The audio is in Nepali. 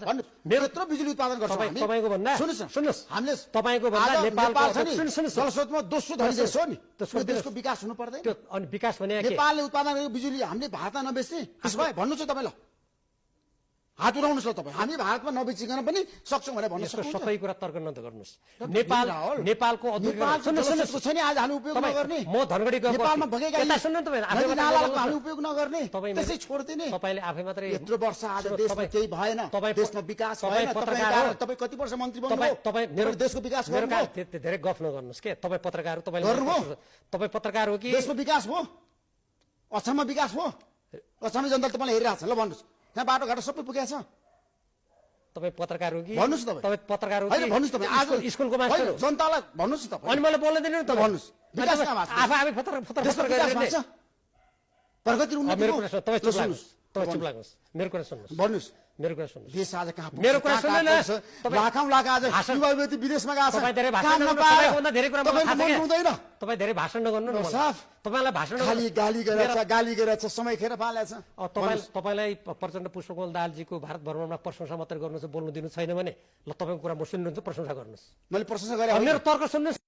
मेरो यत्रो बिजुली उत्पादन गर्छौं हामी तपाईको भन्दा सुन्नुस् हामीले तपाईको भन्दा नेपालको जलस्रोतमा दोस्रो धनी देश हो नि त्यो देशको विकास हुनु पर्दैन त्यो अनि विकास भने के नेपालले उत्पादन गरेको बिजुली हामीले भारतमा नबेच्ने त्यसो भए भन्नु चाहिँ तपाईलाई हात उठाउनुस् ल तपाईँ हामी भारतमा नबेचिकन पनि सक्छौँ भनेर भन्नु यसको सबै कुरा तर्क न त गर्नुस् नेपालको सुन्नुस् छ नि आज हामी उपयोग नगर्ने म धनगढी गएको नेपालमा भएका यता सुन्नु तपाईँ नदी नालाको हामी उपयोग नगर्ने तपाईँ त्यसै छोड्दिने तपाईले आफै मात्रै यत्रो वर्ष आज देशमा केही भएन देशमा विकास भएन तपाईँ कति वर्ष मन्त्री बन्नुभयो तपाईँ मेरो देशको विकास मेरो गर्नुभयो धेरै गफ नगर्नुस् के तपाईँ पत्रकार हो तपाईँ पत्रकार हो कि देशको विकास भयो असममा विकास भयो असमी जनताले तपाईँलाई हेरिरहेको छ ल भन्नुहोस् यहाँ बाटोघाटो सबै पुगेको छ तपाईँ पत्रकार हो कि भन्नुहोस् तपाईँ पत्रकार हो होइन कि भन्नुहोस् तपाईँ आज स्कुलको मास्टर हो जनतालाई भन्नुहोस् न तपाईँ अनि मलाई बोल्न दिनु न त भन्नुहोस् विकास कहाँ भएको छ? आफै पत्रकार देशको विकास भएको छ प्रगति उन्नति मेरो भयो? कुरा तपाईँ चुप ल लाग्नुहोस् तपाईँ चुप लाग्नुहोस् मेरो कुरा सुन्नुहोस् भन्नुहोस् मेरो कुरा सुन्नुहोस् देश आज कहाँ पुग्छ? मेरो कुरा कहाँ सुन्नु न। पुग्छ? तपाईँ- लाखौं लाख आज भाषण- युवा युवती विदेशमा गएको छ तपाईँ धेरै भाषण काम नगर्नु, नपाएर तपाईँभन्दा धेरै कुरा मलाई तपाईँको थाहा छ मन हुँदैन क्या? तपाईँ धेरै भाषण नगर्नु न मलाई। साफ। तपाईँलाई भाषण खाली गाली गरेछ गाली गरेछ समय खेर पालेछ तपाईँलाई प्रचण्ड पुष्पकमल दाहालजीको भारत भ्रमणमा प्रशंसा मात्रै गर्नु छ बोल्नु दिनु छैन भने ल तपाईँको कुरा म सुन्नुहुन्छ प्रशंसा गर्नुहोस् मैले प्रशंसा गरेँ अब मेरो तर्क सुन्नुहोस्